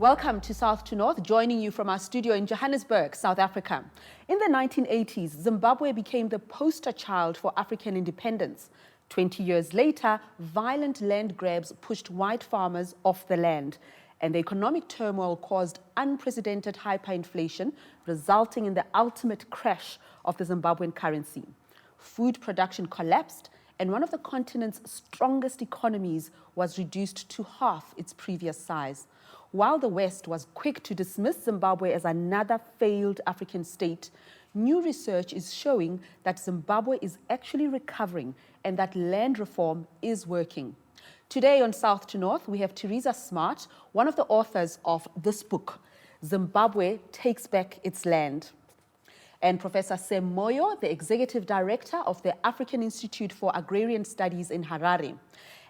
Welcome to South2North, joining you from our studio in Johannesburg, South Africa. In the 1980s, Zimbabwe became the poster child for African independence. 20 years later, violent land grabs pushed white farmers off the land, and the economic turmoil caused unprecedented hyperinflation, resulting in the ultimate crash of the Zimbabwean currency. Food production collapsed, and one of the continent's strongest economies was reduced to half its previous size. While the West was quick to dismiss Zimbabwe as another failed African state, new research is showing that Zimbabwe is actually recovering and that land reform is working. Today on South2North, we have Teresa Smart, one of the authors of this book, Zimbabwe Takes Back Its Land, and Professor Sam Moyo, the Executive Director of the African Institute for Agrarian Studies in Harare.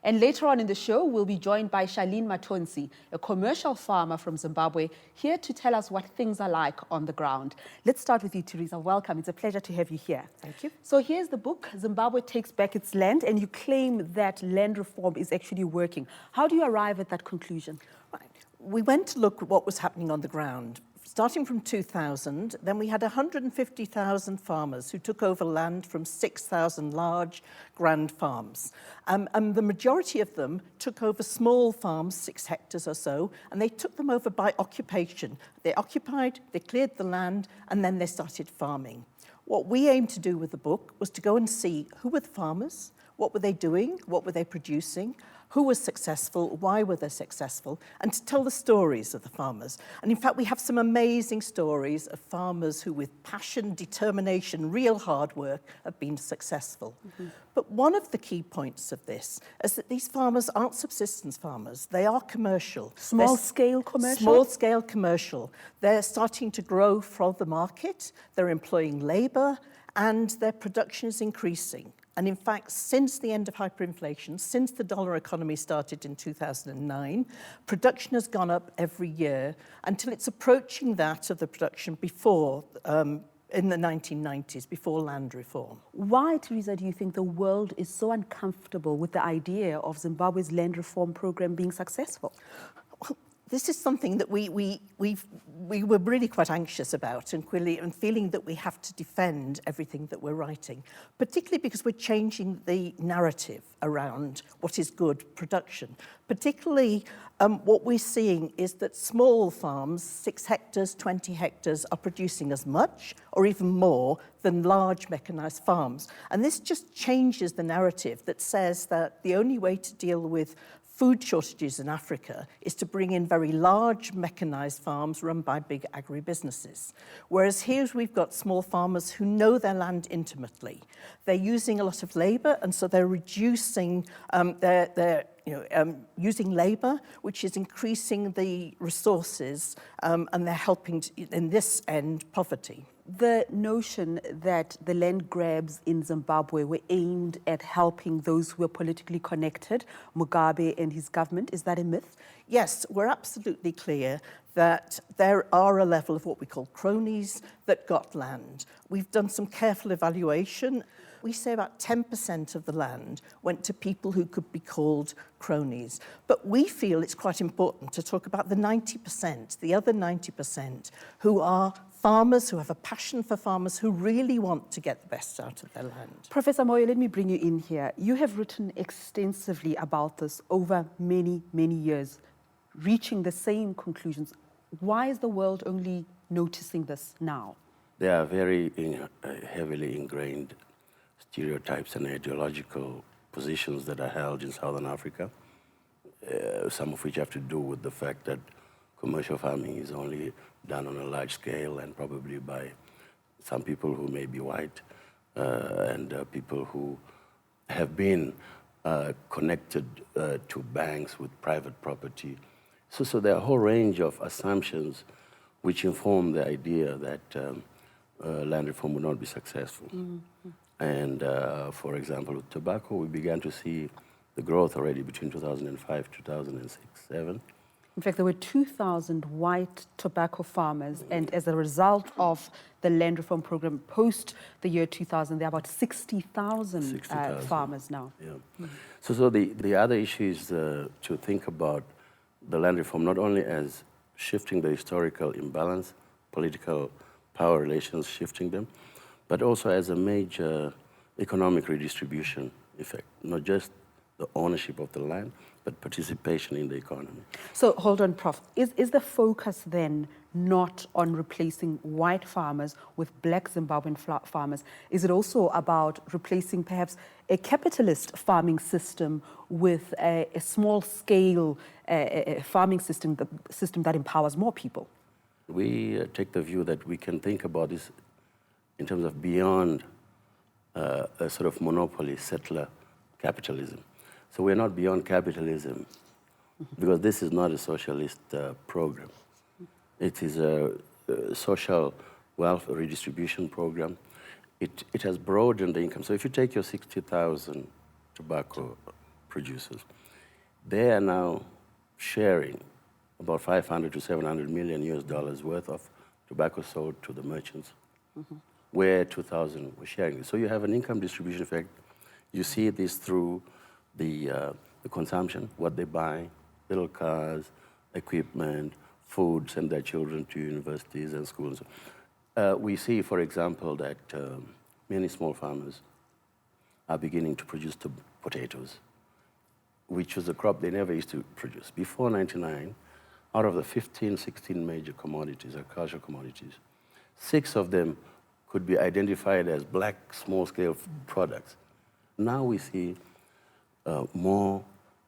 And later on in the show, we'll be joined by Charlene Matonsi, a commercial farmer from Zimbabwe, here to tell us what things are like on the ground. Let's start with you, Teresa. Welcome. It's a pleasure to have you here. Thank you. So here's the book, Zimbabwe Takes Back Its Land, and you claim that land reform is actually working. How do you arrive at that conclusion? Right. We went to look at what was happening on the ground. Starting from 2000, then we had 150,000 farmers who took over land from 6,000 large grand farms. And the majority of them took over small farms, 6 hectares or so, and they took them over by occupation. They occupied, they cleared the land, and then they started farming. What we aimed to do with the book was to go and see who were the farmers, what were they doing, what were they producing, who was successful, why were they successful, and to tell the stories of the farmers. And in fact, we have some amazing stories of farmers who with passion, determination, real hard work have been successful. But one of the key points of this is that these farmers aren't subsistence farmers, they are commercial. Small-scale commercial? Small-scale commercial. They're starting to grow from the market, they're employing labour, and their production is increasing. And in fact, since the end of hyperinflation, since the dollar economy started in 2009, production has gone up every year until it's approaching that of the production before, in the 1990s, before land reform. Why, Teresa, do you think the world is so uncomfortable with the idea of Zimbabwe's land reform program being successful? Well, this is something that we were really quite anxious about and feeling that we have to defend everything that we're writing, particularly because we're changing the narrative around what is good production. Particularly, what we're seeing is that small farms, 6 hectares, 20 hectares, are producing as much or even more than large mechanized farms. And this just changes the narrative that says that the only way to deal with food shortages in Africa is to bring in very large mechanized farms run by big agribusinesses. Whereas here we've got small farmers who know their land intimately. They're using a lot of labor, and so they're reducing using labor, which is increasing the resources, and they're helping in this end poverty. The notion that the land grabs in Zimbabwe were aimed at helping those who were politically connected, Mugabe and his government, is that a myth? Yes, we're absolutely clear that there are a level of what we call cronies that got land. We've done some careful evaluation. We say about 10% of the land went to people who could be called cronies. But we feel it's quite important to talk about the 90%, the other 90%, who are farmers, who have a passion for farmers, who really want to get the best out of their land. Professor Moyo, let me bring you in here. You have written extensively about this over many, many years, reaching the same conclusions. Why is the world only noticing this now? There are very heavily ingrained stereotypes and ideological positions that are held in Southern Africa, some of which have to do with the fact that commercial farming is only done on a large scale and probably by some people who may be white and people who have been connected to banks with private property. So there are a whole range of assumptions which inform the idea that land reform would not be successful. Mm-hmm. And for example, with tobacco, we began to see the growth already between 2005, 2006, 2007. In fact, there were 2,000 white tobacco farmers, and as a result of the land reform program post the year 2000, there are about 60,000 farmers now. Yeah. Mm-hmm. So the other issue is to think about the land reform not only as shifting the historical imbalance, political power relations, shifting them, but also as a major economic redistribution effect, not just the ownership of the land, but participation in the economy. So hold on, Prof. Is the focus then not on replacing white farmers with black Zimbabwean farmers? Is it also about replacing perhaps a capitalist farming system with a small-scale farming system that empowers more people? We take the view that we can think about this in terms of beyond a sort of monopoly settler capitalism. So we're not beyond capitalism because this is not a socialist program. It is a social wealth redistribution program. It has broadened the income. So if you take your 60,000 tobacco producers, they are now sharing about 500 to 700 million US dollars worth of tobacco sold to the merchants, where 2,000 were sharing it. So you have an income distribution effect. You see this through the consumption, what they buy, little cars, equipment, food, send their children to universities and schools. We see, for example, that many small farmers are beginning to produce potatoes, which was a crop they never used to produce. Before 99, out of the 15, 16 major commodities, agricultural commodities, 6 of them could be identified as black small-scale products. Now we see more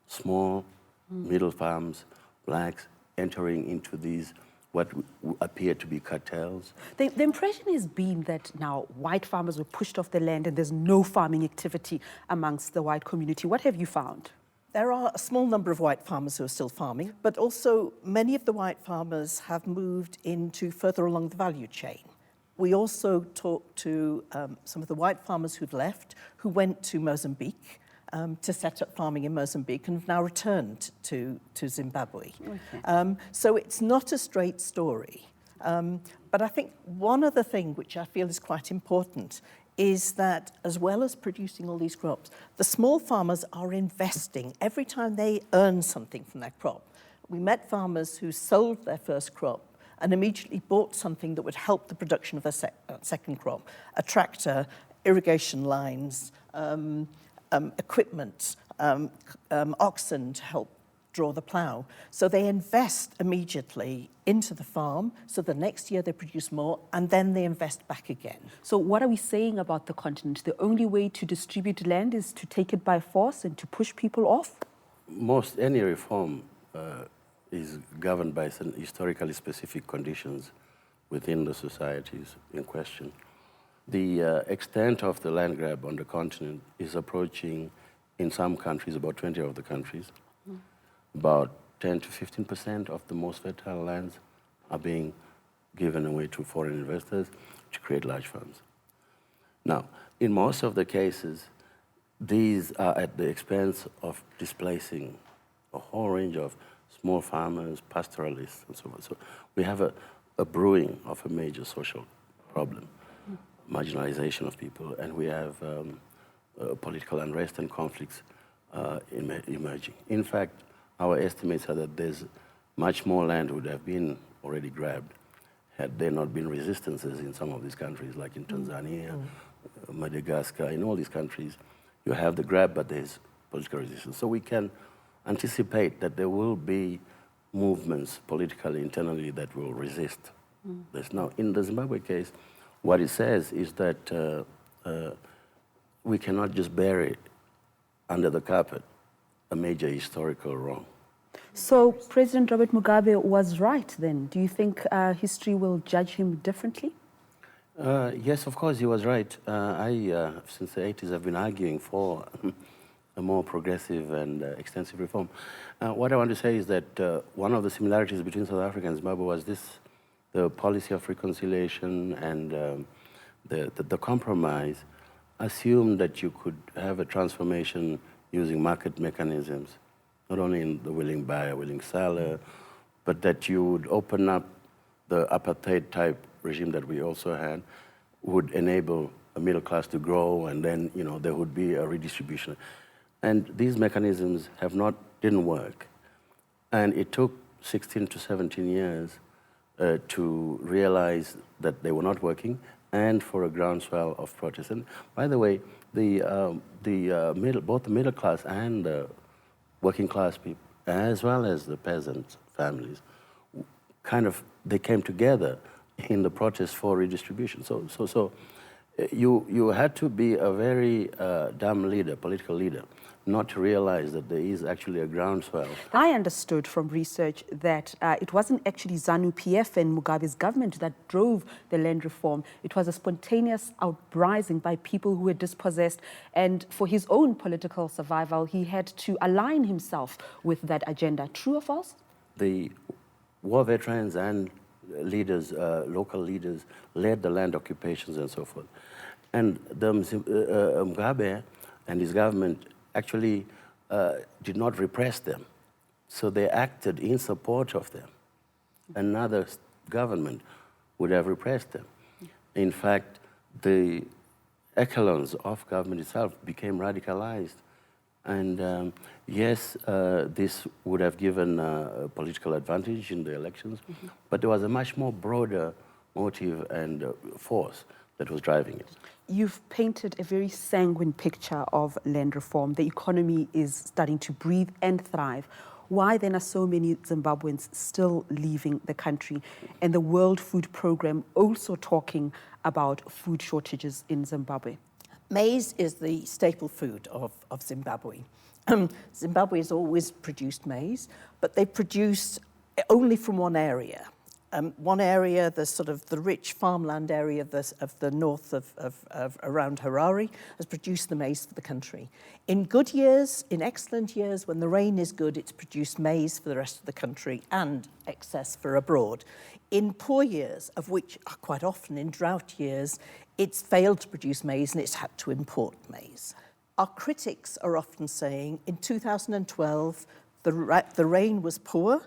small, middle farms, blacks, entering into these what appear to be cartels. The impression has been that now white farmers were pushed off the land and there's no farming activity amongst the white community. What have you found? There are a small number of white farmers who are still farming, but also many of the white farmers have moved into further along the value chain. We also talked to some of the white farmers who'd left, who went to Mozambique to set up farming in Mozambique and have now returned to Zimbabwe. Okay. So it's not a straight story. But I think one other thing which I feel is quite important is that as well as producing all these crops, the small farmers are investing every time they earn something from their crop. We met farmers who sold their first crop and immediately bought something that would help the production of a second crop, a tractor, irrigation lines, equipment, oxen to help draw the plough. So they invest immediately into the farm, so the next year they produce more, and then they invest back again. So what are we saying about the continent? The only way to distribute land is to take it by force and to push people off? Any reform is governed by some historically specific conditions within the societies in question. The extent of the land grab on the continent is approaching, in some countries, about 20 of the countries. About 10 to 15% of the most fertile lands are being given away to foreign investors to create large farms. Now, in most of the cases, these are at the expense of displacing a whole range of small farmers, pastoralists, and so on. So we have a brewing of a major social problem, marginalization of people, and we have political unrest and conflicts emerging. In fact, our estimates are that there's much more land would have been already grabbed had there not been resistances in some of these countries, like in Tanzania, Madagascar. In all these countries, you have the grab, but there's political resistance. So we can anticipate that there will be movements politically, internally, that will resist this. Now, in the Zimbabwe case, what it says is that we cannot just bury under the carpet a major historical wrong. So President Robert Mugabe was right then. Do you think history will judge him differently? Yes, of course, he was right. I, since the 80s, have been arguing for a more progressive and extensive reform. What I want to say is that one of the similarities between South Africa and Zimbabwe was the policy of reconciliation and the compromise assumed that you could have a transformation using market mechanisms, not only in the willing buyer, willing seller, but that you would open up the apartheid-type regime that we also had, would enable a middle class to grow, and then there would be a redistribution. And these mechanisms didn't work. And it took 16 to 17 years to realize that they were not working, and for a groundswell of protest. And by the way, both the middle class and the working class people, as well as the peasant families, they came together in the protest for redistribution. So you had to be a very dumb leader, political leader, not to realize that there is actually a groundswell. I understood from research that it wasn't actually ZANU-PF and Mugabe's government that drove the land reform. It was a spontaneous uprising by people who were dispossessed, and for his own political survival, he had to align himself with that agenda. True or false? The war veterans and leaders, local leaders, led the land occupations and so forth. And Mugabe and his government actually did not repress them. So they acted in support of them. Another government would have repressed them. In fact, the echelons of government itself became radicalized. And yes, this would have given a political advantage in the elections, but there was a much more broader motive and force that was driving it. You've painted a very sanguine picture of land reform. The economy is starting to breathe and thrive. Why then are so many Zimbabweans still leaving the country? And the World Food Programme also talking about food shortages in Zimbabwe. Maize is the staple food of Zimbabwe. Zimbabwe has always produced maize, but they produce only from one area. One area, the rich farmland area of the north of around Harare, has produced the maize for the country. In good years, in excellent years, when the rain is good, it's produced maize for the rest of the country and excess for abroad. In poor years, of which are quite often in drought years, it's failed to produce maize and it's had to import maize. Our critics are often saying in 2012, the rain was poor,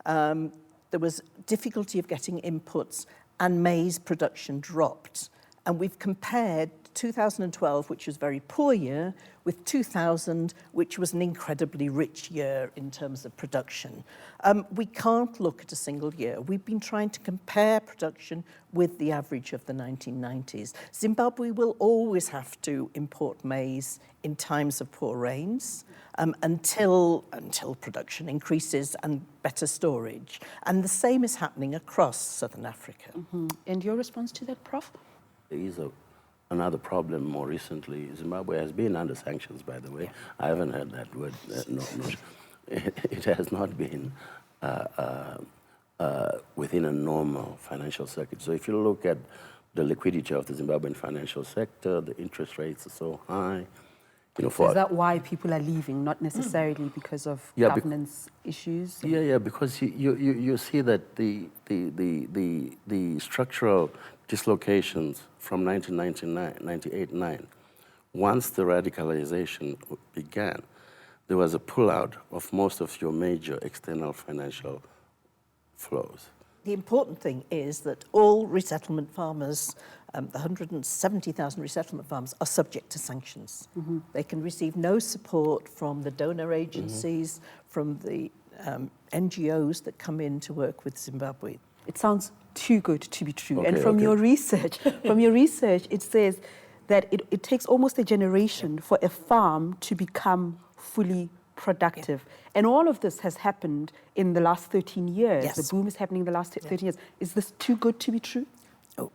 there was difficulty of getting inputs, and maize production dropped. And we've compared 2012, which was a very poor year, with 2000, which was an incredibly rich year in terms of production. We can't look at a single year. We've been trying to compare production with the average of the 1990s. Zimbabwe will always have to import maize in times of poor rains until production increases and better storage. And the same is happening across Southern Africa. And your response to that, Prof? There is another problem more recently. Zimbabwe has been under sanctions, by the way. I haven't heard that word. No. It has not been within a normal financial circuit. So if you look at the liquidity of the Zimbabwean financial sector, the interest rates are so high. Is that why people are leaving, not necessarily because of governance issues? Yeah, because you see that the structural dislocations from 1998-99, once the radicalization began, there was a pullout of most of your major external financial flows. The important thing is that all resettlement farmers, the 170,000 resettlement farmers, are subject to sanctions. They can receive no support from the donor agencies, from the NGOs that come in to work with Zimbabwe. It sounds too good to be true. Okay, and from your research, it says that it takes almost a generation for a farm to become fully productive. And all of this has happened in the last 13 years. Yes. The boom is happening in the last 13 years. Is this too good to be true?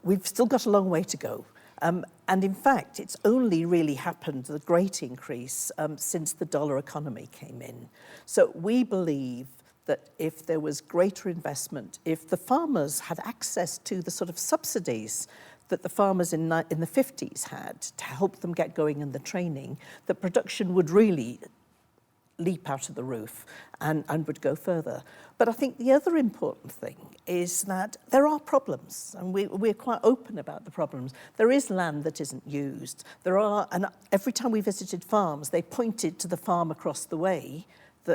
We've still got a long way to go. And in fact, it's only really happened, the great increase, since the dollar economy came in. So we believe that if there was greater investment, if the farmers had access to the sort of subsidies that the farmers in the 50s had to help them get going in the training, that production would really leap out of the roof and would go further. But I think the other important thing is that there are problems, and we're quite open about the problems. There is land that isn't used. And every time we visited farms, they pointed to the farm across the way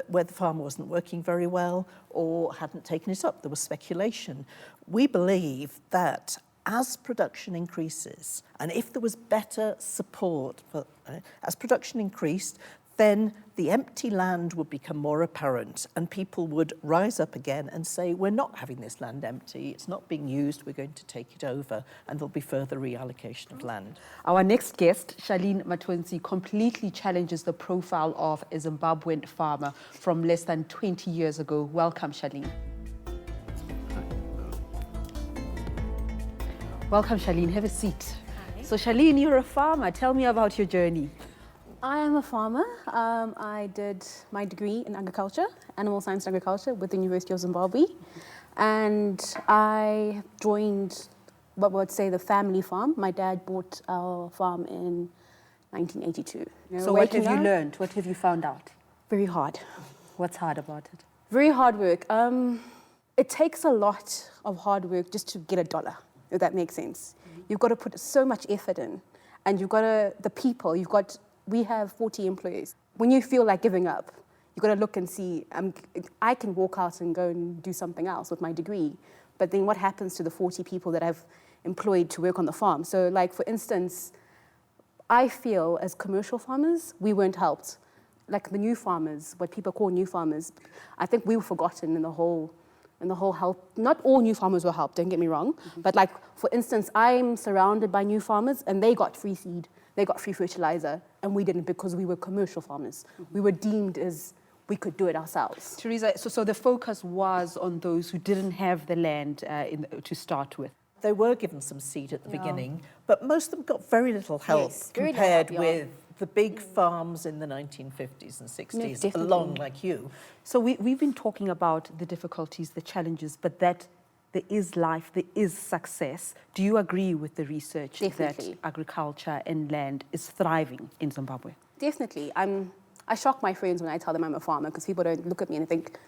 where the farmer wasn't working very well or hadn't taken it up. There was speculation. We believe that as production increases, and if there was better support, as production increased, then the empty land would become more apparent and people would rise up again and say, we're not having this land empty, it's not being used, we're going to take it over, and there'll be further reallocation of land. Our next guest, Charlene Matwensi, completely challenges the profile of a Zimbabwean farmer from less than 20 years ago. Welcome, Charlene. Welcome, Charlene. Have a seat. Hi. So, Charlene, you're a farmer. Tell me about your journey. I am a farmer. I did my degree in agriculture, animal science and agriculture, with the University of Zimbabwe. And I joined, what would say, the family farm. My dad bought our farm in 1982. So what have you learned? What have you found out? Very hard. What's hard about it? Very hard work. It takes a lot of hard work just to get a dollar, if that makes sense. You've got to put so much effort in. And you've got to, the people, we have 40 employees. When you feel like giving up, you've got to look and see, I can walk out and go and do something else with my degree, but then what happens to the 40 people that I've employed to work on the farm? So like, for instance, I feel as commercial farmers, we weren't helped. Like the new farmers, what people call new farmers, I think we were forgotten in the whole help. Not all new farmers were helped, don't get me wrong, but like, for instance, I'm surrounded by new farmers and they got free seed. They got free fertilizer, and we didn't because we were commercial farmers. We were deemed as we could do it ourselves. Teresa, so the focus was on those who didn't have the land to start with. They were given some seed at the beginning, but most of them got very little help compared with the big farms in the 1950s and 60s, along like you. So we've been talking about the difficulties, the challenges, but that there is life, there is success. Do you agree with the research that agriculture and land is thriving in Zimbabwe? Definitely. I shock my friends when I tell them I'm a farmer because people don't look at me and think,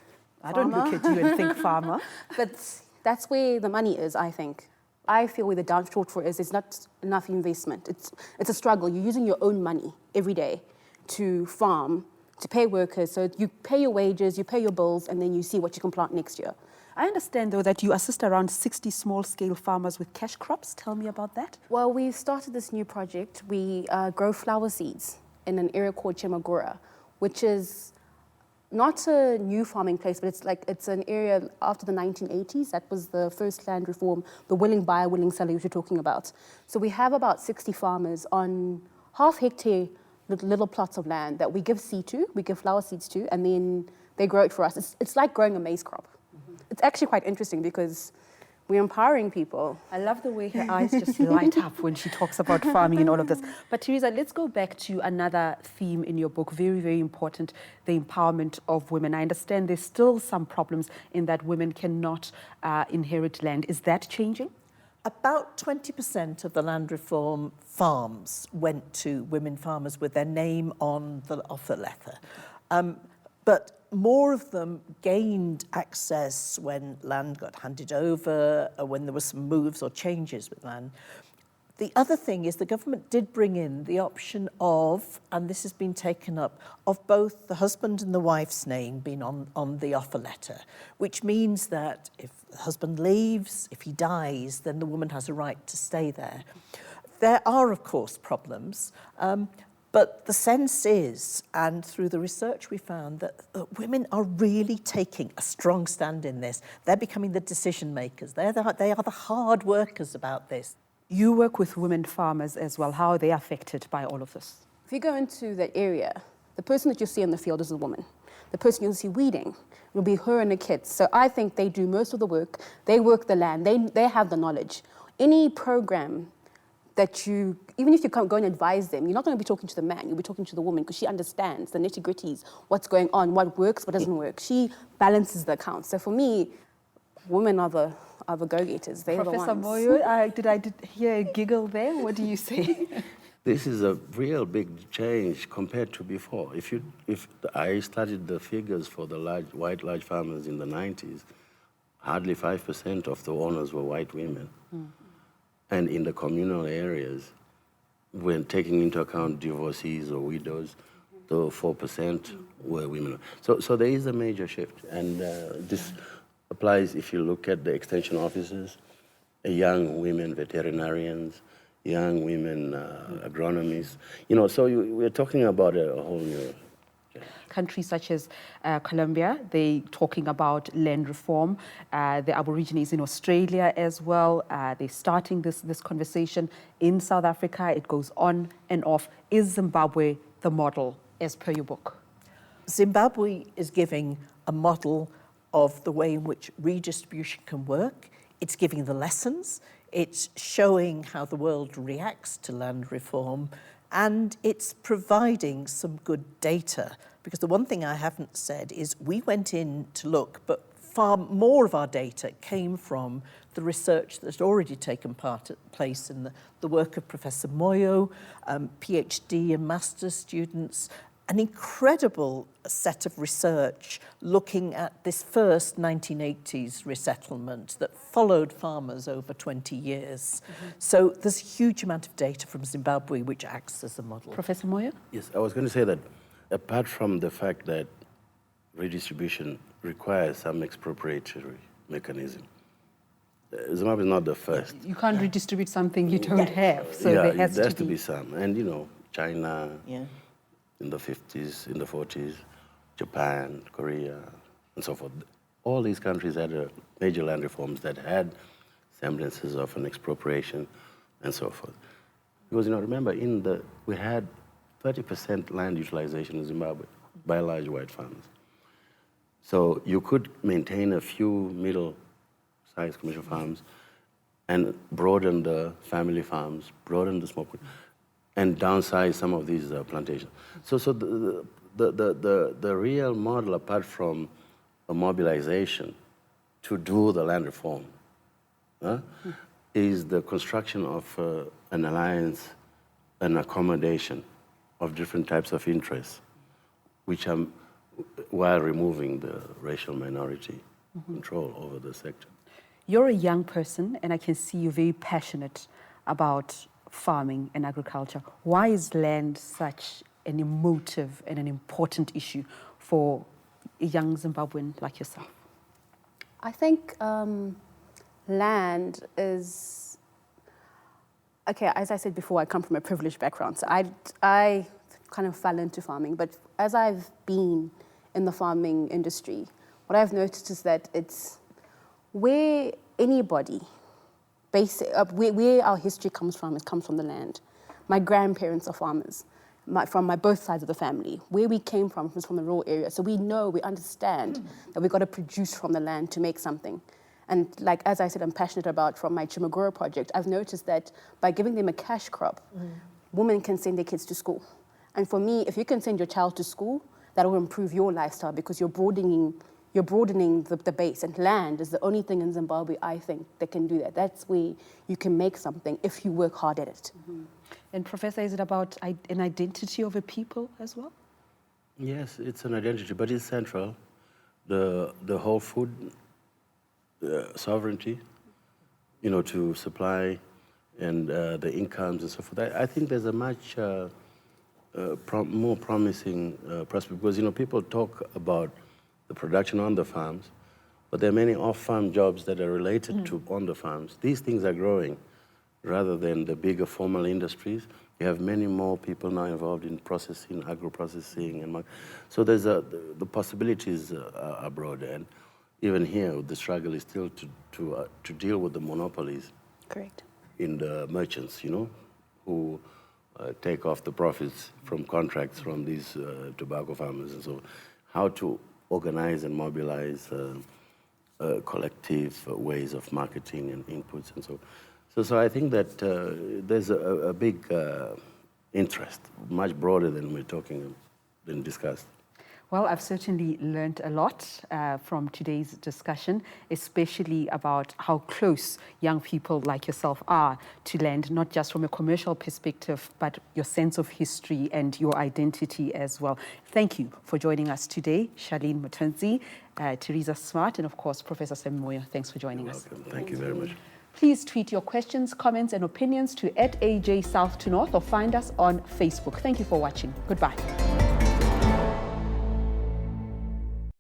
I don't look at you and think farmer. But that's where the money is, I think. I feel where the downshort for is it's not enough investment. It's a struggle. You're using your own money every day to farm, to pay workers. So you pay your wages, you pay your bills, and then you see what you can plant next year. I understand, though, that you assist around 60 small-scale farmers with cash crops. Tell me about that. Well, we started this new project. We grow flower seeds in an area called Chemagora, which is not a new farming place, but it's an area after the 1980s. That was the first land reform, the willing buyer, willing seller which you're talking about. So we have about 60 farmers on half-hectare little plots of land that we give seed to, we give flower seeds to, and then they grow it for us. It's like growing a maize crop. It's actually quite interesting because we're empowering people. I love the way her eyes just light up when she talks about farming and all of this. But Teresa, let's go back to another theme in your book, very, very important, the empowerment of women. I understand there's still some problems in that women cannot inherit land. Is that changing? About 20% of the land reform farms went to women farmers with their name on the offer letter. But more of them gained access when land got handed over, or when there were some moves or changes with land. The other thing is the government did bring in the option of, and this has been taken up, of both the husband and the wife's name being on the offer letter, which means that if the husband leaves, if he dies, then the woman has a right to stay there. There are, of course, problems. But the sense is, and through the research we found, that women are really taking a strong stand in this. They're becoming the decision makers. They are the hard workers about this. You work with women farmers as well. How are they affected by all of this? If you go into that area, the person that you see in the field is a woman. The person you'll see weeding will be her and the kids. So I think they do most of the work. They work the land. They have the knowledge. Any program that even if you can't go and advise them, you're not going to be talking to the man, you'll be talking to the woman because she understands the nitty-gritties, what's going on, what works, what doesn't work. She balances the accounts. So for me, women are the go-getters. They're Professor the ones. Moyo, did I hear a giggle there? What do you say? This is a real big change compared to before. I studied the figures for the white large farmers in the 90s, hardly 5% of the owners were white women. And in the communal areas, when taking into account divorcees or widows, the 4% were women. So there is a major shift. And this applies if you look at the extension officers, young women veterinarians, young women agronomists. So we're talking about a whole new Countries such as Colombia, they talking about land reform. The Aborigines in Australia as well, they're starting this conversation. In South Africa, it goes on and off. Is Zimbabwe the model as per your book? Zimbabwe is giving a model of the way in which redistribution can work. It's giving the lessons. It's showing how the world reacts to land reform. And it's providing some good data. Because the one thing I haven't said is we went in to look, but far more of our data came from the research that's already taken place in the work of Professor Moyo, PhD and master's students, an incredible set of research looking at this first 1980s resettlement that followed farmers over 20 years. So there's a huge amount of data from Zimbabwe which acts as a model. Professor Moyo? Yes, I was going to say that apart from the fact that redistribution requires some expropriatory mechanism, Zimbabwe is not the first. You can't redistribute something you don't have, so yeah, there has to be some. And, you know, China in the 50s, in the 40s, Japan, Korea, and so forth. All these countries had major land reforms that had semblances of an expropriation and so forth. Because, you know, remember, we had 30% land utilization in Zimbabwe by large white farmers. So you could maintain a few middle-sized commercial farms and broaden the family farms, broaden the small, and downsize some of these plantations. So the real model, apart from a mobilization to do the land reform, is the construction of an alliance, an accommodation of different types of interests, which while removing the racial minority control over the sector. You're a young person, and I can see you're very passionate about farming and agriculture. Why is land such an emotive and an important issue for a young Zimbabwean like yourself? I think land is, okay, as I said before, I come from a privileged background, so I kind of fell into farming, but as I've been in the farming industry, what I've noticed is that it's where anybody, where our history comes from, it comes from the land. My grandparents are farmers, from both sides of the family. Where we came from was from the rural area, so we understand that we've got to produce from the land to make something. And like, as I said, I'm passionate about from my Chimagoro project, I've noticed that by giving them a cash crop, women can send their kids to school. And for me, if you can send your child to school, that will improve your lifestyle because you're broadening the base. And land is the only thing in Zimbabwe, I think, that can do that. That's where you can make something if you work hard at it. And Professor, is it about an identity of a people as well? Yes, it's an identity, but it's central. The whole food sovereignty, you know, to supply and the incomes and so forth. I think there's a much more promising prospect because, you know, people talk about the production on the farms, but there are many off-farm jobs that are related to on the farms. These things are growing rather than the bigger formal industries. You have many more people now involved in processing, agro-processing, and so there's the possibilities are broader. And even here, the struggle is still to deal with the monopolies. Correct. In the merchants, you know, who take off the profits from contracts from these tobacco farmers, and so how to organize and mobilize collective ways of marketing and inputs, and so I think that there's a big interest, much broader than than discussed. Well, I've certainly learned a lot from today's discussion, especially about how close young people like yourself are to land, not just from a commercial perspective, but your sense of history and your identity as well. Thank you for joining us today, Charlene Mutunzi, Teresa Smart, and of course, Professor Sam Moyo. Thanks for joining us. Welcome. Thank you very much. Please tweet your questions, comments, and opinions to @AJ South2North or find us on Facebook. Thank you for watching. Goodbye.